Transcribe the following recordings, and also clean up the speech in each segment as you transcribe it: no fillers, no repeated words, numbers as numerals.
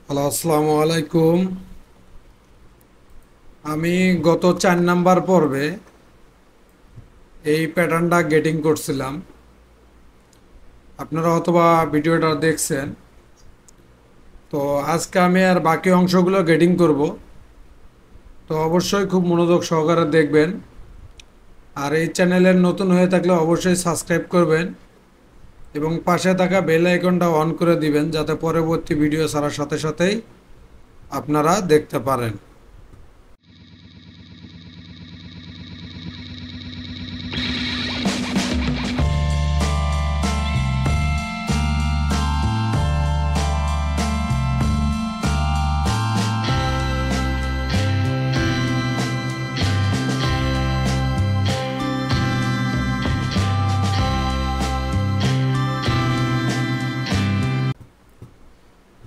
Hello, আসসালামু আলাইকুম। আমি গত 4 নাম্বার পর্বে এই প্যাটার্নটা গেটিং করছিলাম। আপনারা অথবা ভিডিওটা দেখছেন। তো আজকে আমি আর বাকি অংশগুলো গেটিং করব। তো অবশ্যই খুব মনোযোগ সহকারে দেখবেন। আর এই চ্যানেলের নতুন হয়ে থাকলে অবশ্যই সাবস্ক্রাইব করবেন এবং পাশে থাকা বেল আইকনটা অন করে দিবেন যাতে পরবর্তী ভিডিও ছাড়ার সাথে সাথেই আপনারা দেখতে পারেন।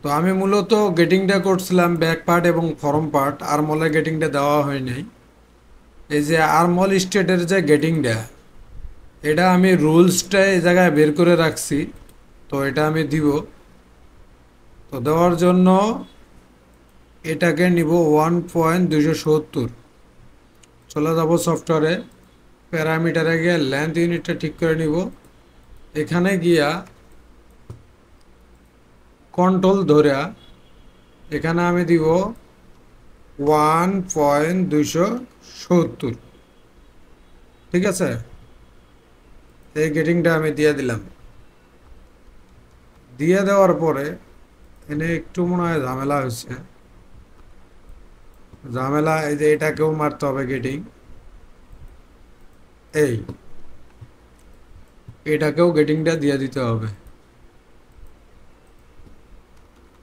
তো আমি মূলত গেটিংটা করছিলাম ব্যাক পার্ট এবং ফরম পার্ট, আর্মলে গেটিংটা দেওয়া হয় নাই। এই যে আর্মল স্টেটের যে গেটিংটা, এটা আমি রুলসটা এই জায়গায় বের করে রাখছি। তো এটা আমি দিব। তো দেওয়ার জন্য এটাকে নিব 1.270। চলে যাব সফটওয়্যারে, প্যারামিটারে গিয়ে লেন্থ ইউনিটটা ঠিক করে নিব। এখানে গিয়া কন্ট্রোল ধরে এখানে আমি দিব 1.270। ঠিক আছে, এই গেটিংটা আমি দিয়ে দিলাম। দিয়ে দেওয়ার পরে এনে একটু মনে হয় ঝামেলা হয়েছে। ঝামেলা এই যে এটাকেও মারতে হবে গেটিং, এই এটাকেও গেটিংটা দিয়ে দিতে হবে।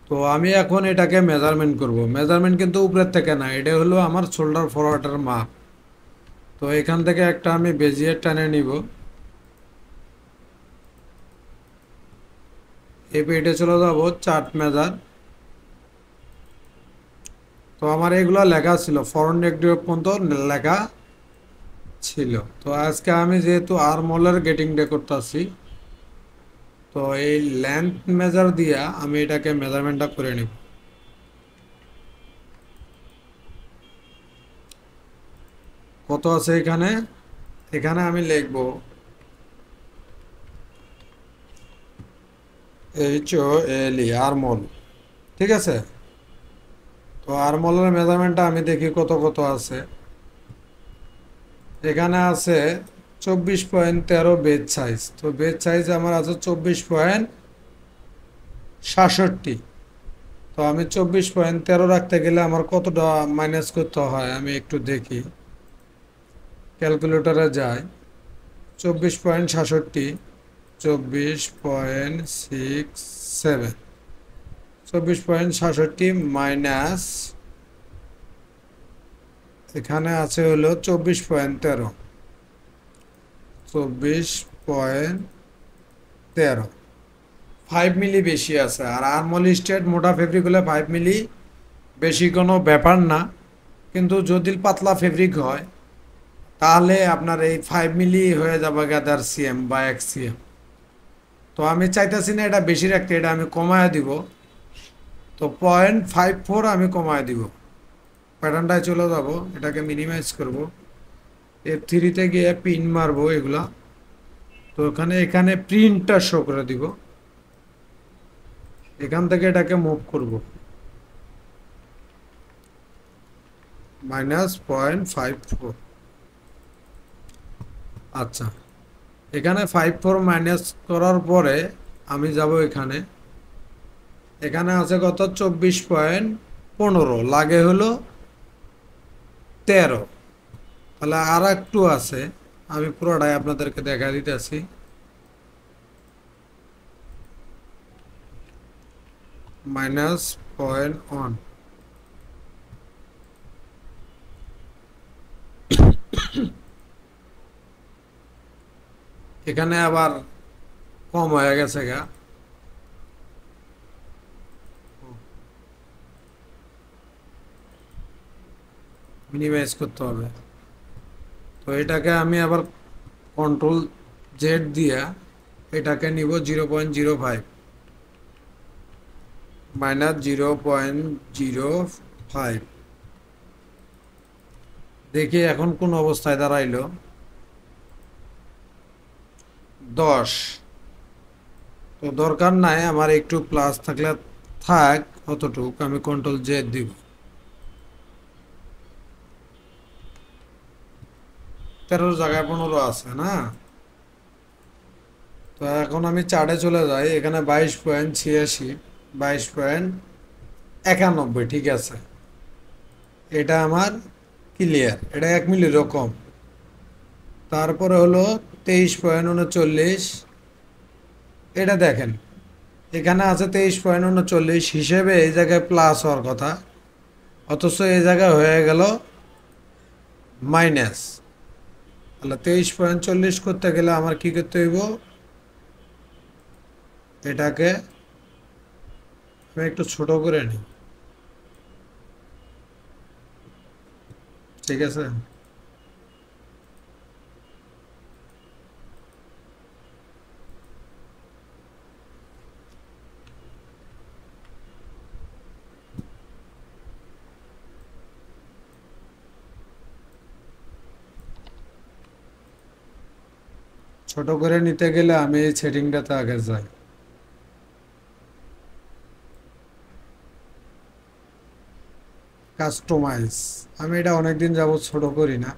তো আমি এখন এটাকে মেজারমেন্ট করব। মেজারমেন্ট কিন্তু উপরের থেকে না, এটা হলো আমার শোল্ডার ফরওয়ার্ডের মাপ। তো এখান থেকে একটা আমি বেজিয়ার টানে নিব। এই পেটে চলে যাব চার্ট মেজার। তো আমার এগুলো লেখা ছিল, ফরন নেগেটিভ পর্যন্ত লেখা ছিল। তো আজকে আমি যেহেতু আর্মলের গেটিংটা করতেছি, তো এই লেন্থ মেজার দিয়া আমি এটাকে মেজারমেন্টটা করে নিব। কত আছে এখানে? এখানে আমি লিখব HOLE আর্মল। ঠিক আছে, তো আর্মলের মেজারমেন্টটা আমি দেখি কত কত আছে। এখানে আছে 24.13 বেজ সাইজ। তো বেজ সাইজ আমার আছে 24.67। তো আমি 24.13 রাখতে গেলে আমার কতটা মাইনাস করতে হয় আমি একটু দেখি। ক্যালকুলেটরে যাই। 24.67, 24.67, 24.67 মাইনাস এখানে আছে হলো 24.13, 24.13, 5 মিলি বেশি আছে। আর আর্মল স্টেট মোটা ফেব্রিক হলে 5 মিলি বেশি কোনো ব্যাপার না। কিন্তু যদি পাতলা ফেব্রিক হয় তাহলে আপনার এই 5 মিলি হয়ে যাবে গাদার সিএম বা 1 সিএম। তো আমি চাইতেছি না এটা বেশি রাখতে, এটা আমি কমায় দিব। তো 0.54 আমি কমায় দিব। প্যাটার্নটায় চলে যাব, এটাকে মিনিমাইজ করব। F3-তে গিয়ে পিন মারবো এগুলা। তো এখানে প্রিন্টটা শো করে দিব। এখান থেকে এটাকে মুভ করব -0.54। আচ্ছা, এখানে 54 মাইনাস করার পরে আমি যাব এখানে। এখানে আছে কত? 24.15, লাগে হলো 13। তাহলে আর একটু আছে, আমি পুরোটাই আপনাদেরকে দেখা দিতেছি। -0.1। এখানে আবার কম হয়ে গেছে গা। মিনিমাইজ করতে হবে। তো এটাকে আমি আবার কন্ট্রোল Z দিয়া এটাকে নিব 0.05। -0.05। দেখি এখন কোন অবস্থায় দাঁড়াইলো। 10। তো দরকার নাই আমার, একটু প্লাস থাকলে থাক, অতটুক আমি কন্ট্রোল জেড দিব। 13 জায়গায় 15 আছে না। তো এখন আমি চার্টে চলে যাই, এখানে 22.86, 22.91, ঠিক আছে। এটা আমার ক্লিয়ার, এটা 1 মিলিরও কম। তারপরে হলো 23.39, এটা দেখেন এখানে আছে 23.39 হিসেবে এই জায়গায় প্লাস হওয়ার কথা, অথচ এই জায়গায় হয়ে গেল মাইনাস। তাহলে 23.40 করতে গেলে আমার কি করতে হইব, এটাকে আমি একটু ছোট করে নিই, ঠিক আছে। ছোট করে নিতে গেলে আমি এই সেটিংটাতে আগে যাই। কাস্টমাইজ, আমি এটা অনেকদিন যাবত ছোট করি না।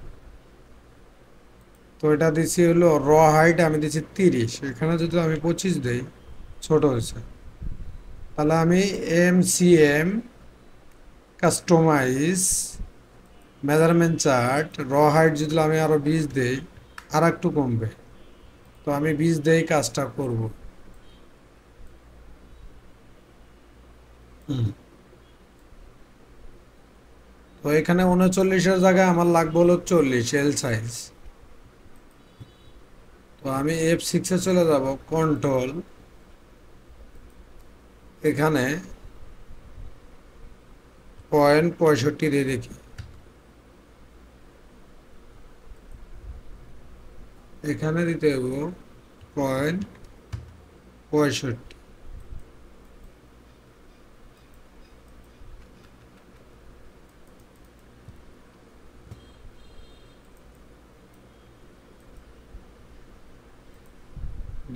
তো এটা দিচ্ছি হলো র হাইট, আমি দিচ্ছি 30, এখানে যদি আমি 25 দেই, ছোট হয়েছে। তাহলে আমি MCM কাস্টমাইজ মেজারমেন্ট চার্ট র হাইট যদি আমি আরো 20 দেই, আর একটু কমবে। তো আমি 20 দেই, কাজটা করব। হুম। তো এখানে 39-এর জায়গায় আমার লাগবে হলো 40 এল সাইজ। তো আমি F6-এ চলে যাব, কন্ট্রোল, এখানে 0.65 দিয়ে দেখি। এখানে দিতে হবে 0.65।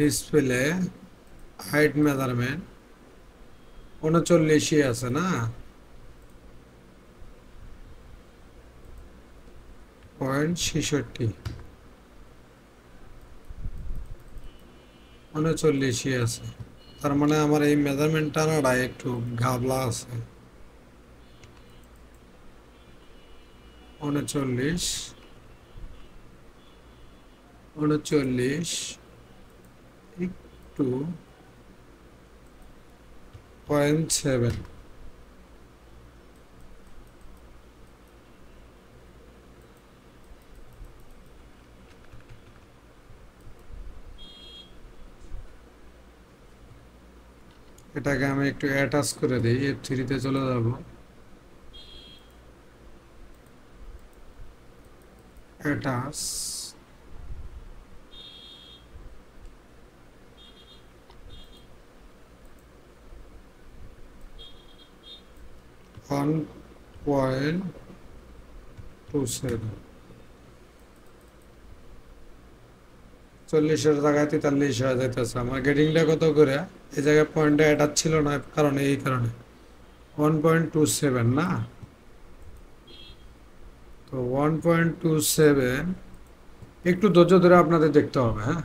ডিসপ্লে হাইট মেজারমেন্ট 39-ই আছে না, 0.66, 39-ই আছে। তার মানে আমার এই মেজারমেন্ট টানাটা একটু ঘাবলা আছে। 39, 39 একটু 0.7। এটাকে আমি একটু অ্যাটাচ করে দিই, F3-তে চলে যাব, attach, one point two seven 40-এর জায়গায় 43 হয়ে যাইতেছে। আমার গেটিংটা কত করে, এই জায়গায় পয়েন্টটা অ্যাটাচ ছিল না, কারণে এই কারণে 1.27 না। তো 1.27 একটু ধৈর্য ধরে আপনাদের দেখতে হবে, হ্যাঁ।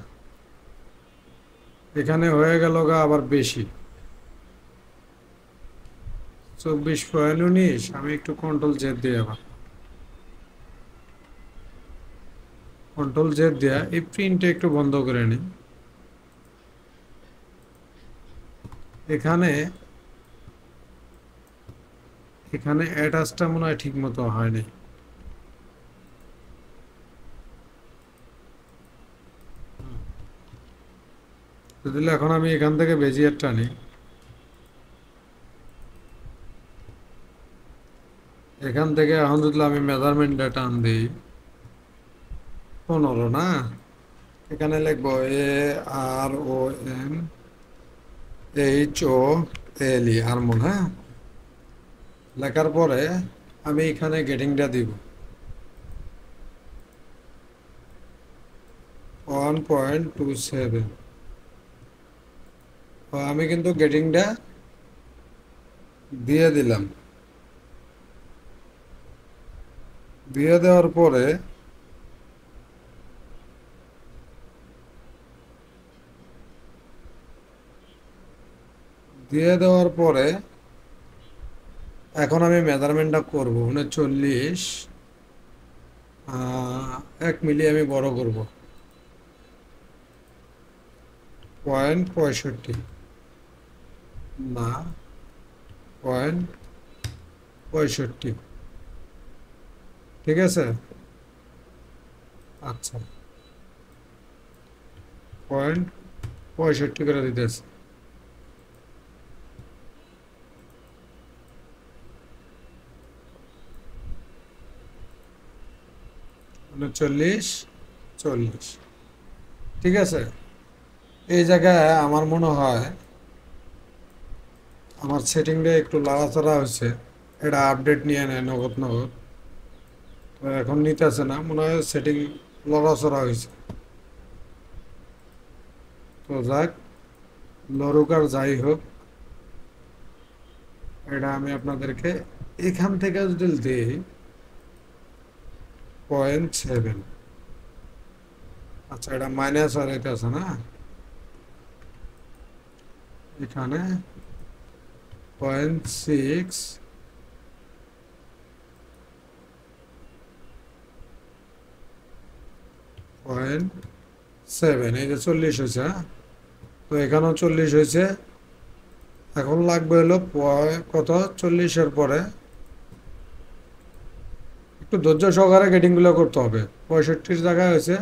এখানে হয়ে গেল গা আবার বেশি, 24.19। আমি একটু কন্ট্রোল জেড দিয়ে, আবার কন্ট্রোল জেড দেয়া এই প্রিন্টটা একটু বন্ধ করে নিই। এখানে এখানে অ্যাটাচটা মনে হয় ঠিক মতো হয়নি। যদি এখন আমি এখান থেকে বেজিয়ার টানি, এখান থেকে এখন যদি আমি মেজারমেন্টটা টান দিই, 15 না। এখানে লিখবো ARON HO এলি আরমন, হ্যাঁ, লেখার পরে আমি এখানে গেটিংটা দিব 1.27। আমি কিন্তু গেটিংটা দিয়ে দিলাম। দিয়ে দেওয়ার পরে এখন আমি মেজারমেন্টটা করব 39। 1 মিলি আমি বড় করব 0.65, না 0.65, ঠিক আছে। আচ্ছা, 0.65 করে দিতেছে। 39, 40, ঠিক আছে। এই জায়গায় আমার মনে হয় আমার সেটিংটা একটু লাড়াচাড়া হয়েছে। এটা আপডেট নিয়ে নেয় নগদ নগদ, তো এখন নিতেছে না, মনে হয় সেটিং লড়াচড়া হয়েছে। তো যাক, লড়ুক আর যাই হোক, এটা আমি আপনাদেরকে এখান থেকে যদি দিই 0.7, আচ্ছা এটা মাইনাস আর এটা আছে না, এখানে 0.6, 0.7, এই যে 40 হয়েছে, হ্যাঁ, তো এখানেও 40 হয়েছে। এখন লাগবে হলো কত, 40-এর পরে একটু ধৈর্য সহকারে গেটিংগুলো করতে হবে। 65 জায়গায় হয়েছে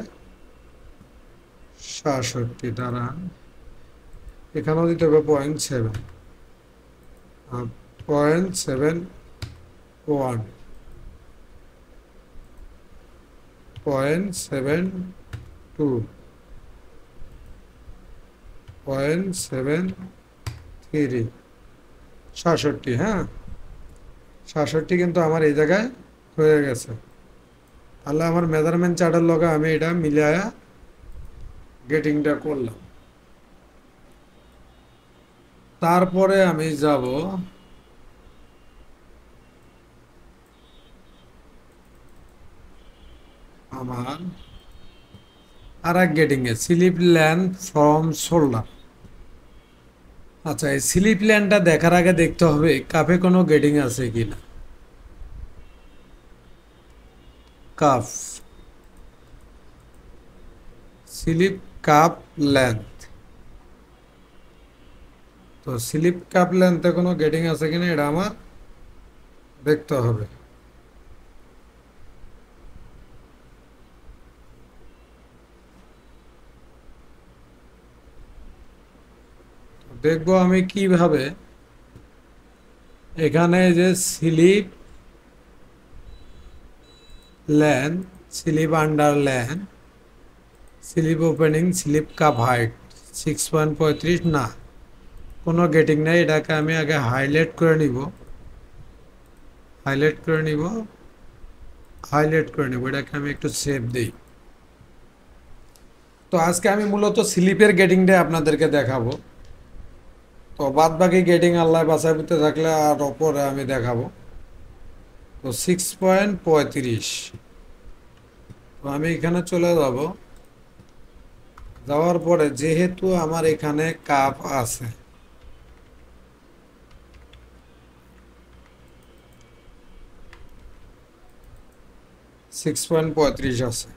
67, দ্বারা এখানেও দিতে হবে 0.7, 0.71, 0.72, 0.73, 67, হ্যাঁ, 67 কিন্তু আমার এই জায়গায় হয়ে গেছে। তাহলে আমার মেজারমেন্ট চার্টের লগে আমি এটা মিলায়া গেটিংটা করলাম। তারপরে আমি যাব আমার আর এক গেটিংয়ে, স্লিপ লেন্থ ফ্রম শোল্ডার। আচ্ছা, এই স্লিপ লেন্থটা দেখার আগে দেখতে হবে কাপে কোনো গেটিং আছে কিনা। কাপ, স্লিপ কাপ লেন্থ, তো স্লিপ কাপ লেন্থে কোনো গেটিং আছে কিনা এটা আমার দেখতে হবে। দেখবো আমি কিভাবে এখানে যে sleeve length, sleeve under length, sleeve opening, sleeve cup height 6.35, না কোনো গেটিং নেই। এটাকে আমি আগে হাইলাইট করে নিব, হাইলাইট করে নিব, হাইলাইট করে নিব, এটাকে আমি একটু সেভ দিই। তো আজকে আমি মূলত স্লিপের গেটিংটা আপনাদেরকে দেখাবো। তো বাদ বাকি গেটিং আল্লাহ বাছাই করতে থাকলে আর ওপরে আমি দেখাবো। তো 6.35, তো আমি এখানে চলে যাব। যাওয়ার পরে যেহেতু আমার এখানে কাপ আছে, 6.35 আছে,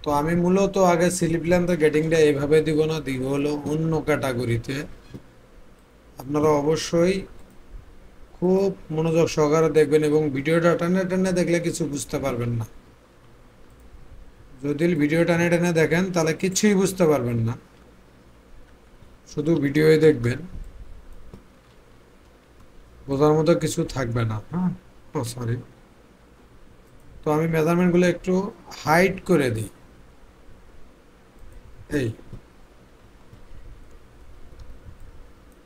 তো আমি মূলত আগে স্লিপ লেন্থ গেটিংটা এইভাবে দিব না, দিব হলো অন্য ক্যাটাগরিতে। আপনারা অবশ্যই খুব মনোযোগ সহকারে দেখবেন এবং ভিডিওটা টানে টানে দেখলে কিছু বুঝতে পারবেন না। যদি ভিডিও টানে টানে দেখেন তাহলে কিছুই বুঝতে পারবেন না, শুধু ভিডিওই দেখবেন, বোঝার মতো কিছু থাকবে না। হ্যাঁ, ও সরি, তো আমি মেজারমেন্টগুলো একটু হাইড করে দিই। এই,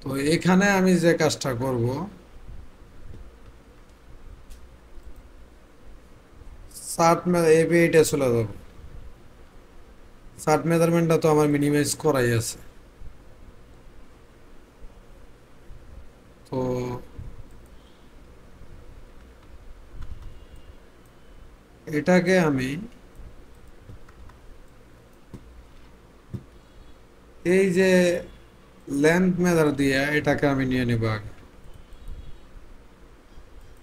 তো এখানে আমি যে কাজটা করব, এইটা চলে যাব। শার্ট মেজারমেন্টটা তো আমার মিনিমাইজ করাই আছে। তো এটাকে আমি এই যে লেন্থ মেজার দিয়ে এটাকে আমি নিয়ে নেব আগে,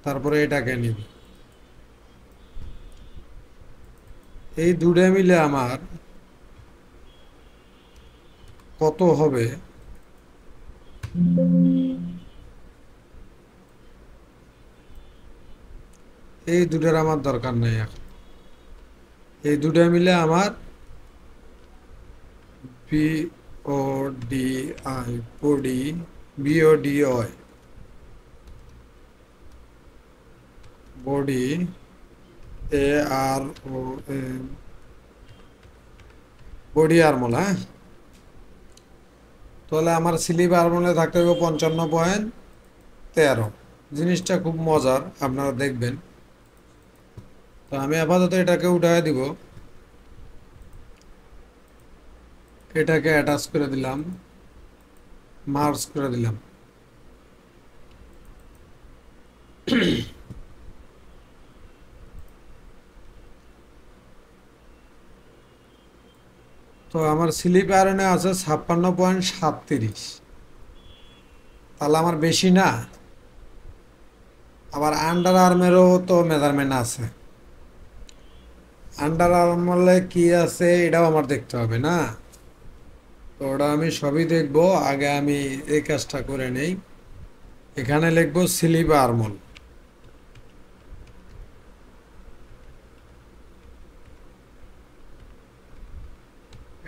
তারপরে এটাকে নিব। এই দুটো মিলে আমার কত হবে, এই দুটোর আমার দরকার নেই এখন। এই দুটো মিলে আমার B O D I, body, BOD হয়, body, A R O M, body armhole. হ্যাঁ, তাহলে আমার স্লিপ আরমোলে থাকতে হবে 55.13। জিনিসটা খুব মজার, আপনারা দেখবেন। তো আমি আপাতত এটাকে উঠায় দিব, এটাকে অ্যাটাচ করে দিলাম, মার্জ করে দিলাম। তো আমার স্লিপ আয়রনে আছে 56.37। তাহলে আমার বেশি না। আবার আন্ডার আর্মেরও তো মেজারমেন্ট আছে। আন্ডার আর্মলে কি আছে এটাও আমার দেখতে হবে না? তো ওটা আমি সবই দেখব। আগে আমি এই কাজটা করে নেই। এখানে লিখবো স্লিপ আর্মল।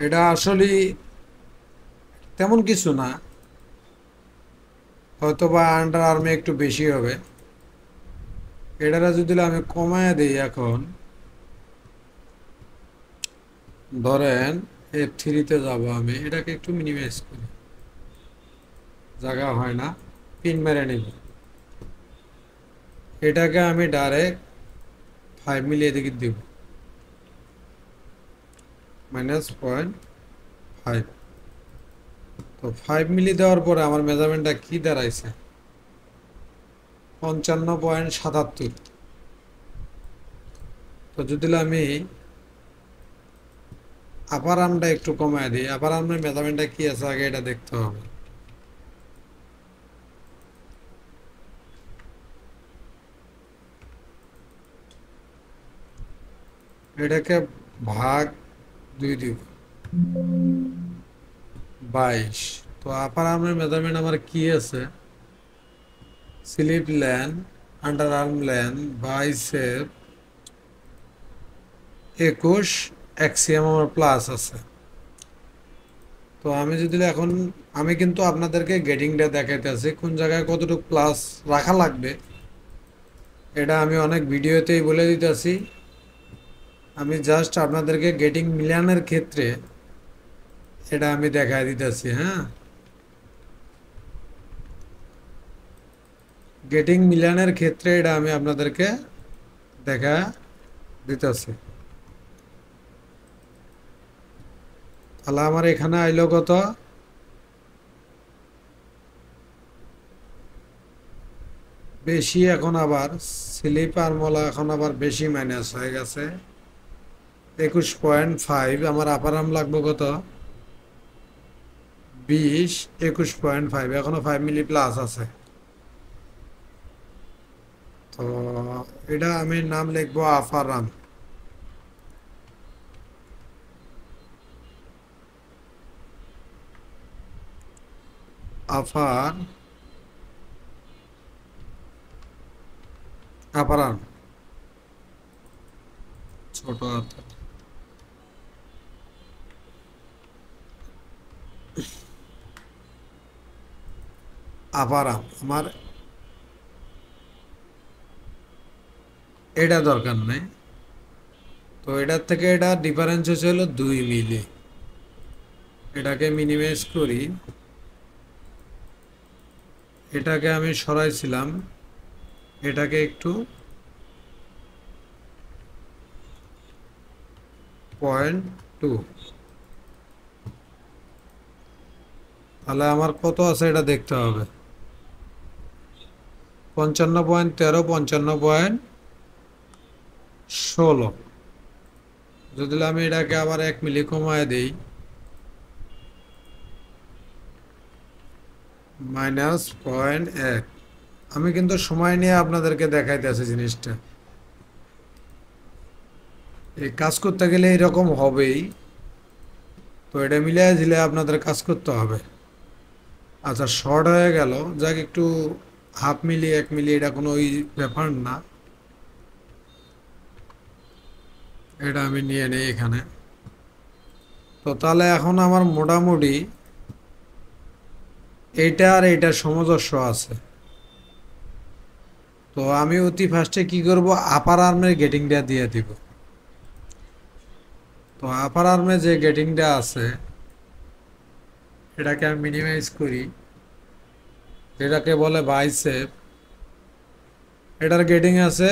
এটা আসলে তেমন কিছু না, হয়তো বা আন্ডার আর্মে একটু বেশি হবে। এটারা যদি আমি কমায় দিই এখন, ধরেন F3-তে যাব, আমি এটাকে একটু মিনিমাইজ করি, জায়গা হয় না, পিন মেরে নিব। এটাকে আমি ডাইরেক্ট 5 মিলি এদিকে দিব, -0.5। তো 5 মিলি দেওয়ার পরে আমার মেজারমেন্টটা কি দাঁড়াইছে? 55.77। তো যদি আমি আপার আর্মটা একটু কমায় দিই, আপার আর্মের মেজারমেন্টটা কি আছে আগে এটা দেখতে হবে। এটাকে ভাগ 2 দিব, 22। তো আপার আর্মের মেজারমেন্ট আমার কি আছে? Sleeve length, under arm length, bicep 21, অ্যাক্সিয়াম আমার প্লাস আছে। তো আমি যদি এখন, আমি কিন্তু আপনাদেরকে গেটিংটা দেখাইতেছি কোন জায়গায় কতটুকু প্লাস রাখা লাগবে। এটা আমি অনেক ভিডিওতেই বলে দিতেছি। আমি জাস্ট আপনাদেরকে গেটিং মিলানের ক্ষেত্রে এটা আমি দেখাই দিতেছি। হ্যাঁ, গেটিং মিলানের ক্ষেত্রে এটা আমি আপনাদেরকে দেখা দিতেছি। তাহলে আমার এখানে আইলো কত? বেশি এখন আবার স্লিপার মলা এখন আবার বেশি মাইনাস হয়ে গেছে, 21.5। আমার আপার আর্ম লাগবে কত? 20, 21.5। এখনো 5 মিলি প্লাস আছে। তো এটা আমি নাম লিখবো আপার আর্ম। আপার আপার আর্ম, ছোট হাতের। আপার আর্ম আমার এটা দরকার নেই। তো এটার থেকে এটা ডিফারেন্স হচ্ছে হলো 2 মিলি। এটাকে মিনিমাইজ করি, এটাকে আমি সরাইছিলাম, এটাকে একটু 0.2, তাহলে আমার কত আছে এটা দেখতে হবে। 55.13, 55.16। যদি আমি এটাকে আবার 1 মিলি কমায় দিই, -0.1। আমি কিন্তু সময় নিয়ে আপনাদেরকে দেখাইতেছি জিনিসটা। এই কাজ করতে গেলে এরকম হবেই, তো এটা মিলিয়ে দিলে আপনাদের কাজ করতে হবে। আচ্ছা, শর্ট হয়ে গেল, যাক একটু 0.5 মিলি 1 মিলি এটা কোনো ওই ব্যাপার না। এটা আমি নিয়ে নেই এখানে। তো তাহলে এখন আমার মোটামুটি এইটা আর এইটার সামঞ্জস্য আছে। তো আমি অতি ফার্স্টে কি করব, আপার আর্মের গেটিংটা দিয়ে দিব। তো আপার আর্মে যে গেটিংটা আছে এটাকে আমি মিনিমাইজ করি, যেটাকে বলে বাইসেপ। এটার গেটিং আছে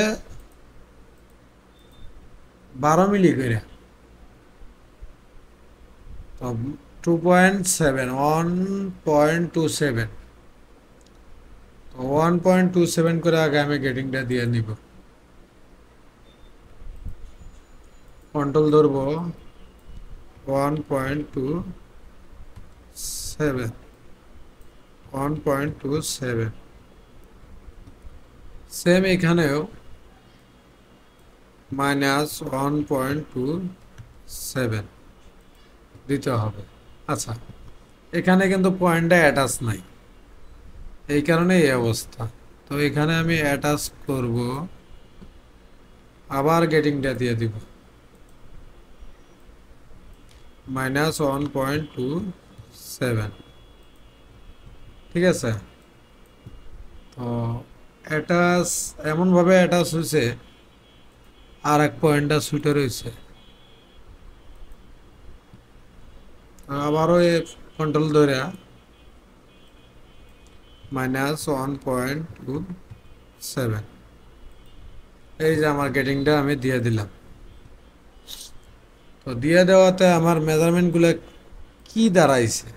12 মিলি করে। তো 2.7, 1.27। তো 1.27 করে আগে আমি গেটিংটা দিয়ে নিব। কন্ট্রোল ধরবো 1.27, 1.27। সেম এখানেও -1.27 দিতে হবে। আচ্ছা, এখানে কিন্তু পয়েন্টটা অ্যাটাচ নাই, এই কারণে এই অবস্থা। তো এখানে আমি অ্যাটাচ করব, আবার গেটিংটা দিয়ে দিব -1.27। ঠিক আছে। তো অ্যাটাচ এমনভাবে অ্যাটাচ হয়েছে, আর এক পয়েন্টটা ছুটে রয়েছে। আবারও কন্ট্রোল ধরে -1.27। এই যে আমার গেটিংটা আমি দিয়ে দিলাম। তো দিয়ে দেওয়াতে আমার মেজারমেন্টগুলো কি দাঁড়াইছে,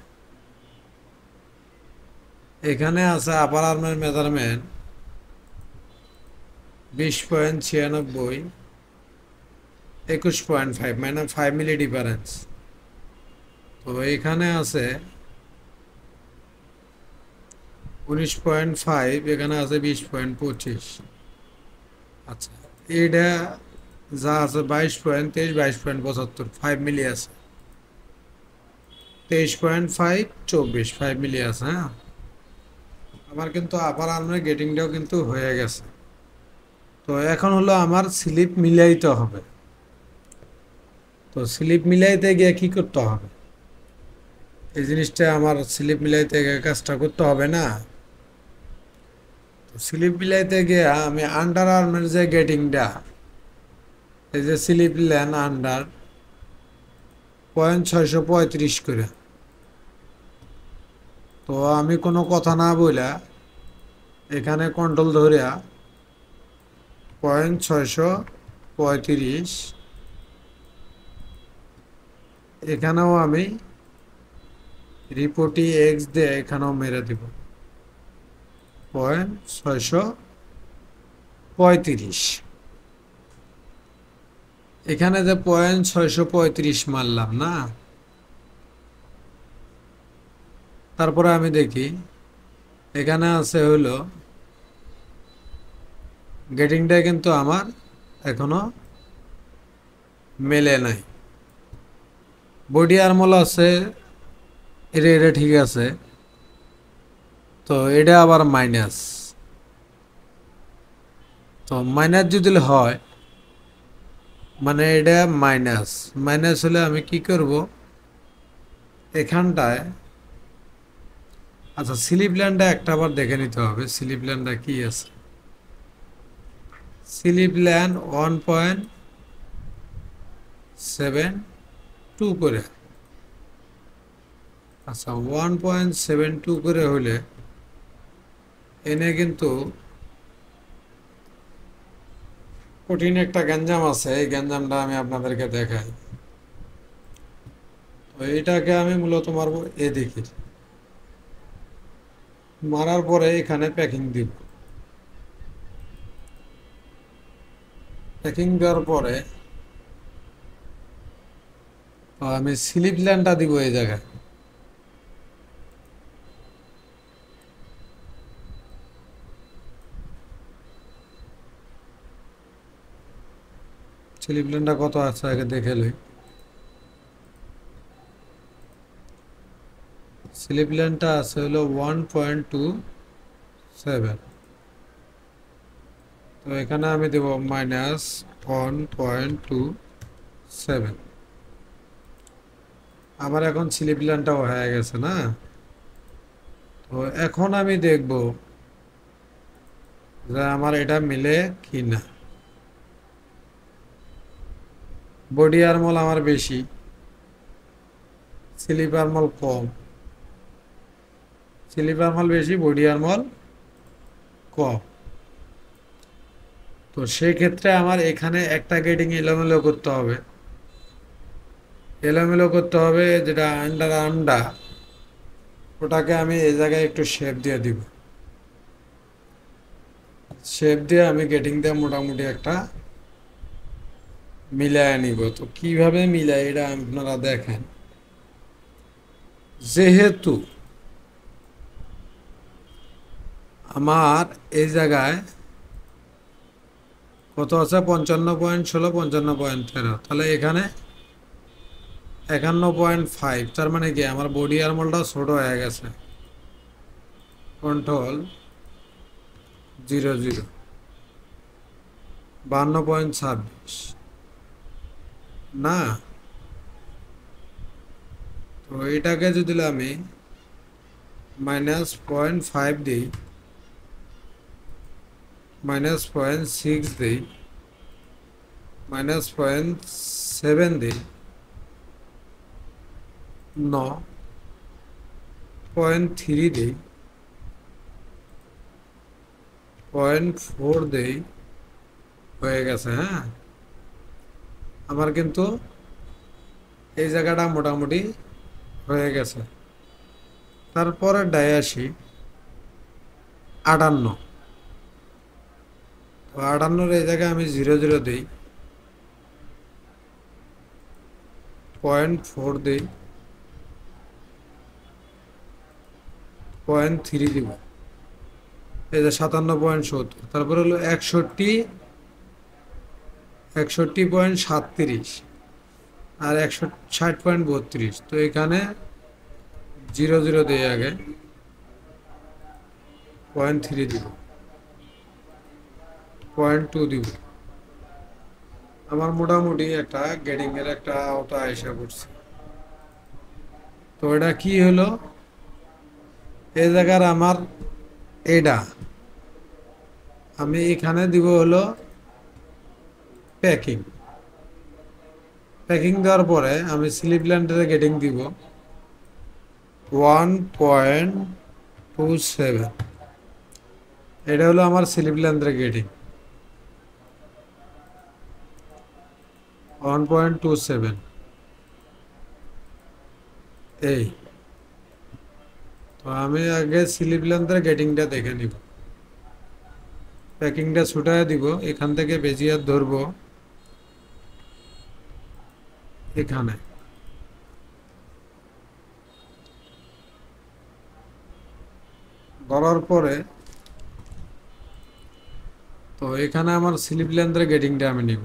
এখানে আছে আপার আর্মের মেজারমেন্ট 20.96, 21.5, মানে 5 মিলি ডিফারেন্স। তো এখানে আছে 19.5, এখানে আছে 20.25। আচ্ছা, এইটা যা আছে 22.23, 22.75, 5 মিলি আছে। 23.5, 24, 5 মিলি আছে। হ্যাঁ, আমার কিন্তু আপার আর্মের গেটিংটাও কিন্তু হয়ে গেছে। তো এখন হলো আমার স্লিপ মিলাইতে হবে। তো স্লিপ মিলাইতে গিয়ে কি করতে হবে, এই জিনিসটা আমার স্লিপ মিলাইতে গিয়ে কাজটা করতে হবে না। তো স্লিপ মিলাইতে গিয়ে আমি আন্ডার আর্মের যে গেটিংটা, এই যে স্লিপ লেন আন্ডার 0.635 করে। তো আমি কোনো কথা না বইলা এখানে কন্ট্রোল ধরিয়া 0.635, এখানেও আমি রিপোর্টি এক্স দিয়ে এখানেও মেরে দিব 0.635। এখানে যে 0.635 মারলাম না, তারপরে আমি দেখি এখানে আছে হলো গেটিংটা কিন্তু আমার এখনো মেলে নাই। বডি আর্মল আছে, এটা এটা ঠিক আছে। তো এটা আবার মাইনাস। তো মাইনাস যদি হয়, মানে এটা মাইনাস মাইনাস হলে আমি কি করব, এখানটায় আচ্ছা স্লিপ লাইনটা একটা বার দেখে নিতে হবে, স্লিপ লাইনটা কি আছে। স্লিপ লাইন 1.72 করে। আচ্ছা, 1.72 করে হলে এনে কিন্তু কঠিন একটা গ্যাঞ্জাম আছে, এই গ্যাঞ্জামটা আমি আপনাদেরকে দেখাই। তো এইটাকে আমি মূলত মারবো এদিকে, মারার পরে এখানে প্যাকিং দিব। প্যাকিং দেওয়ার পরে আমি স্লিপ লাইনটা দিব এই জায়গায়। স্লিপ লাইনটা কত আছে আগে দেখে লই। স্লিপ লাইনটা আছে হলো 1.27। তো এখানে আমি দেব -1.27। আমার এখন স্লিপ লাইনটাও হয়ে গেছে না। তো এখন আমি দেখব যে আমার এটা মিলে কি না। বডি আর্মল আমার বেশি, স্লিপ আর্মল কম। স্লিপ আর্মল বেশি, বডি আর্মল কম। তো সেক্ষেত্রে আমার এখানে একটা গেটিং এলোমেলো করতে হবে। এলোমেলো করতে হবে যেটা আন্ডার আর্মটা, ওটাকে আমি এই জায়গায় একটু শেপ দিয়ে দিব। শেপ দিয়ে আমি গেটিং দিয়ে মোটামুটি একটা মিলায় নিব। তো কিভাবে মিলাই এটা আপনারা দেখেন। যেহেতু আমার এই জায়গায় কত আছে 55.16, 55.13, তাহলে এখানে 51.5। তার মানে কি আমার বডি আর্মলটা ছোট হয়ে গেছে। কন্ট্রোল 00, 52.26 না। তো এটাকে যদি আমি -0.5 দিই, -0.6 দিই, -0.7 দিই, 9.3 দিই, 0.4 দেই, হয়ে গেছে। হ্যাঁ, আমার কিন্তু এই জায়গাটা মোটামুটি হয়ে গেছে। তারপরে আসি 58। তো 58-র এই জায়গায় আমি 00 দিই, 0.4 দিই, 0.3 দিব। এই যে 57.70। তারপরে হলো 61.37 আর 60.32। তো এখানে 00 দিয়ে আগে 0.3 দিব, 0.2 দিব। আমার মোটামুটি একটা গেটিং এর একটা আওতা এসে পড়ছে। তো এটা কি হলো, এই জায়গার আমার এটা আমি এখানে দিব হলো প্যাকিং। প্যাকিং দেওয়ার পরে আমি স্লিপ ল্যান্ডের গেটিং দিব 1.27। এটা হলো আমার স্লিপ ল্যান্ডের গেটিং 1.27। এই তো আমি আগে স্লিপ ল্যান্ডের গেটিংটা দেখে নিব। প্যাকিংটা ছুটায় দিব, এখান থেকে বেজিয়ার ধরবো এখানে। ধরার পরে তো এখানে আমার স্লিপ লেন্থের গেটিংটা আমি নিব।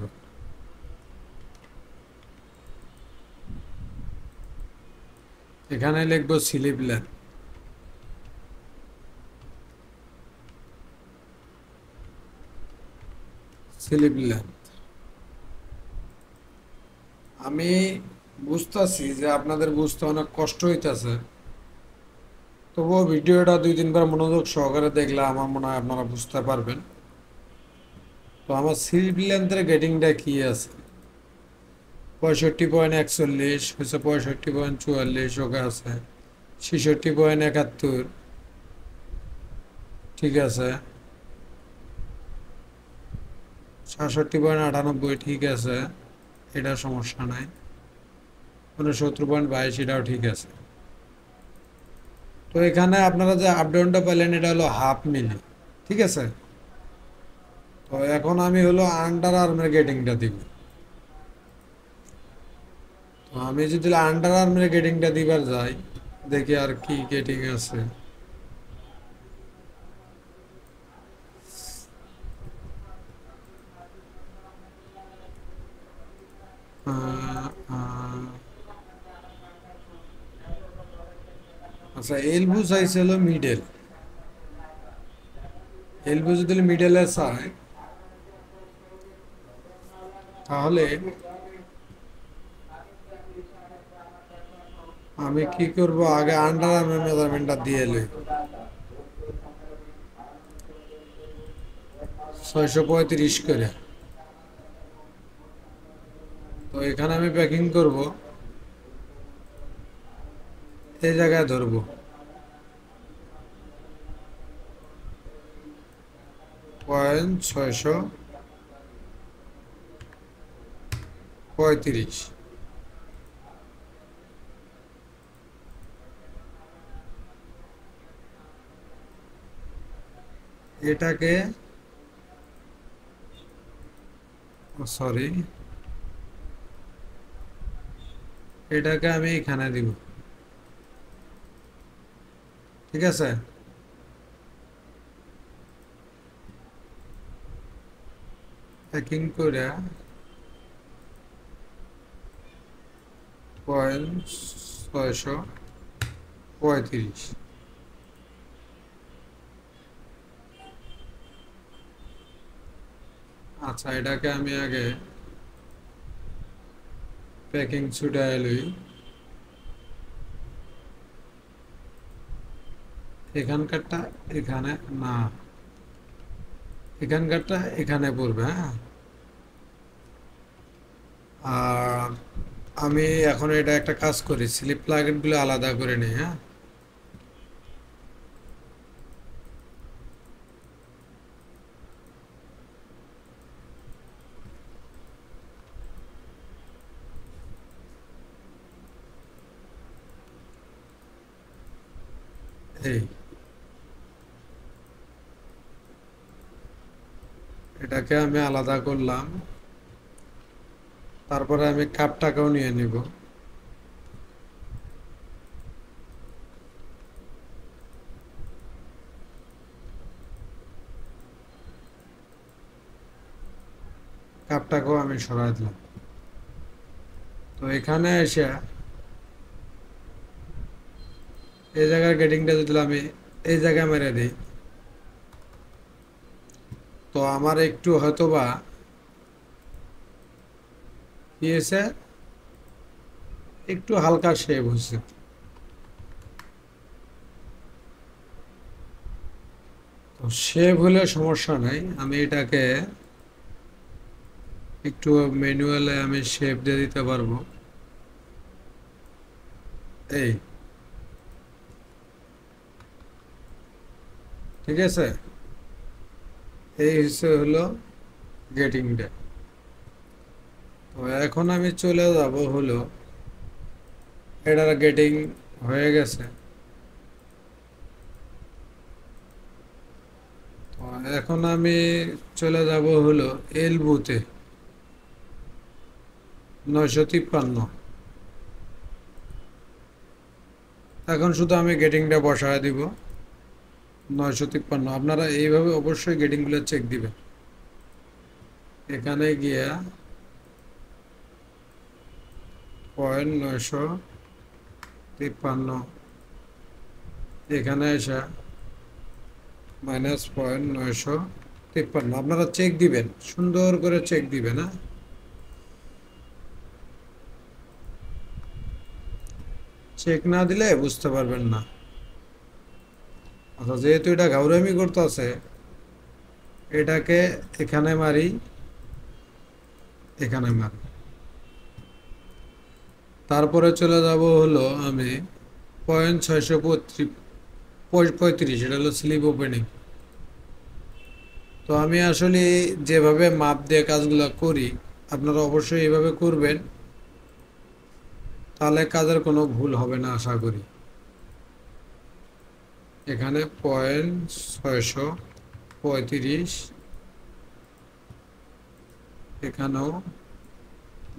এখানে লিখবো স্লিপ লেন্থ। স্লিপ লেন্থ আমি বুঝতেছি যে আপনাদের বুঝতে অনেক কষ্ট হইতেছে, তবুও ভিডিওটা 2-3 বার মনোযোগ সহকারে দেখলে আমার মনে হয় আপনারা বুঝতে পারবেন। তো আমার স্লিপ লেন্থের গেটিংটা কি আছে, 65.41 হচ্ছে, 65.44 ওকে আছে, 66.71, ঠিক আছে, 67.98 ঠিক আছে, এটা সমস্যা নাই। 69.22 এটাও ঠিক আছে। তো এখানে আপনারা যে আপ ডাউনটা পেলেন এটা হলো হাফ মিলি, ঠিক আছে। তো এখন আমি হলো আন্ডার আর্মের গেটিংটা দিব। তো আমি যদি আন্ডার আর্মের গেটিংটা দিবার যাই, দেখি আর কি গেটিং আছে। আহ, আহ, আচ্ছা, এলবু চাইছে হলো মিডল। এলবু যদি মিডলে চায় তাহলে আমি কি করব, আগে আন্ডার আর্মের মেজারমেন্টটা দিয়ে লই। 635 করে। তো এখানে আমি প্যাকিং করব, এই জায়গায় ধরবো 635। এটাকে, সরি, এটাকে আমি এখানে দিব, ঠিক আছে। প্যাকিং করে 635। আচ্ছা, এটাকে আমি আগে প্যাকিং ছুটাই লই। এখানকারটা এখানে না, এখানকারটা এখানে পড়বে, হ্যাঁ। আর আমি এখন এটা একটা কাজ করি, স্লিপ প্লাগইনগুলো আলাদা করে নিই, হ্যাঁ। এই এটাকে আমি আলাদা করলাম, তারপরে আমি কাপটাকেও নিয়ে নিব। কাপটাকেও আমি সরাই দিলাম। তো এখানে এসে এই জায়গার গেটিংটা যদি আমি এই জায়গায় মেরে দিই, তো আমার একটু হয়তোবা কি হয়েছে, একটু হালকা শেভ হয়েছে। তো শেভ হলে সমস্যা নাই, আমি এটাকে একটু ম্যানুয়ালে আমি শেপ দিয়ে দিতে পারবো। এই, ঠিক আছে, এই হলো গেটিংটা। তো এখন আমি চলে যাব হলো, এটার গেটিং হয়ে গেছে। তো এখন আমি চলে যাব হলো এলবুতে 953। এখন শুধু আমি গেটিংটা বসায় দিব 953। আপনারা এইভাবে অবশ্যই গেটিংগুলো চেক দিবেন। এখানে গিয়া 953, এখানে এসে -.953। আপনারা চেক দিবেন, সুন্দর করে চেক দিবেন, হ্যাঁ। চেক না দিলে বুঝতে পারবেন না। আচ্ছা, যেহেতু এটা ঘাউরামি করতেছে, এটাকে এখানে মারি, এখানে মারি, তারপরে চলে যাব হলো আমি 635, এটা হলো স্লিপ ওপেনিং। তো আমি আসলে যেভাবে মাপ দিয়ে কাজগুলো করি আপনারা অবশ্যই এভাবে করবেন, তাহলে কাজের কোনো ভুল হবে না আশা করি। এখানে 635, এখানেও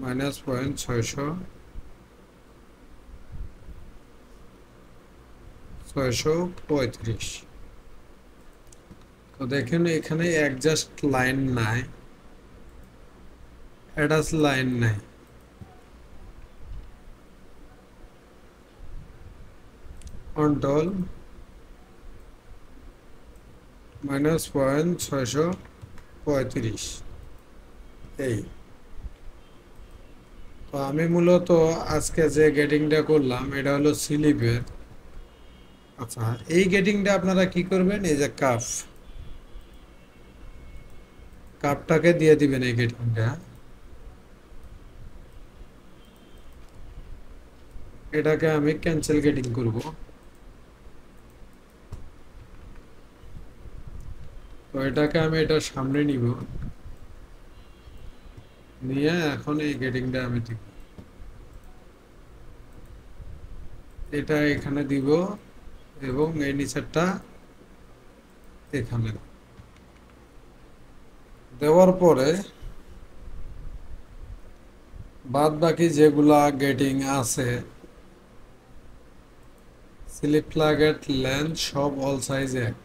-635। তো দেখেন এখানে অ্যাডজাস্ট লাইন নাই, অ্যাডাস লাইন নাই। কন্ট্রোল -635। এই তো আমি মূলত আজকে যে গেটিংটা করলাম এটা হলো স্লিপের। আচ্ছা, এই গেটিংটা আপনারা কি করবেন, এই যে কাপটাকে দিয়ে দিবেন এই গেটিংটা। এটাকে আমি ক্যান্সেল গেটিং করব। তো এটাকে আমি এটার সামনে নিব, নিয়ে এখন এই গেটিংটা আমি দিব, এটা এখানে দিব এবং এই নিচেরটা এখানে দেওয়ার পরে বাদ বাকি যেগুলা গেটিং আছে, স্লিপ প্লাগের লেন্থ সব অল সাইজ এক।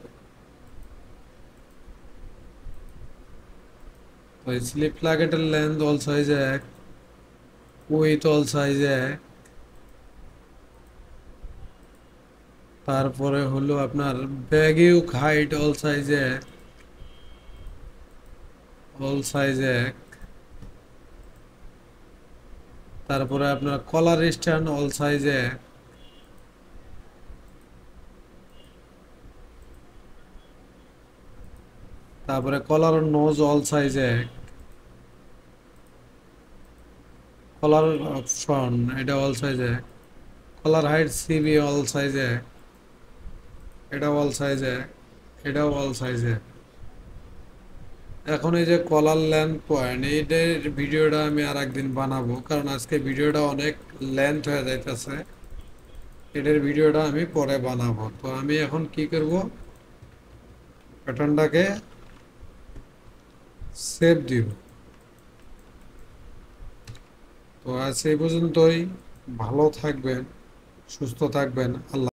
তো স্লিপ প্লাগেটের লেন্থ অল সাইজ এক, উইথ অল সাইজ এক, তারপরে হলো আপনার ব্যাগিউক হাইট অল সাইজ এক, অল সাইজ এক, তারপরে আপনার কলার স্ট্যান্ড অল সাইজ এক, তারপরে কলার নোজ অল সাইজ এক, কলার ফ্রন্ট এটা অল সাইজ এক, কলার হাইট সিবি অল সাইজ এক, এটা অল সাইজ এক, এটাও অল সাইজ এক। এখন এই যে কলার লেন্থ পয়েন্ট এইটার ভিডিওটা আমি আর একদিন বানাবো, কারণ আজকে ভিডিওটা অনেক লেন্থ হয়ে যাইতেছে। এটার ভিডিওটা আমি পরে বানাবো। তো আমি এখন কি করব, প্যাটার্নটাকে সেভ দিব। তো আজ এই পর্যন্তই, ভালো থাকবেন, সুস্থ থাকবেন, আল্লাহ।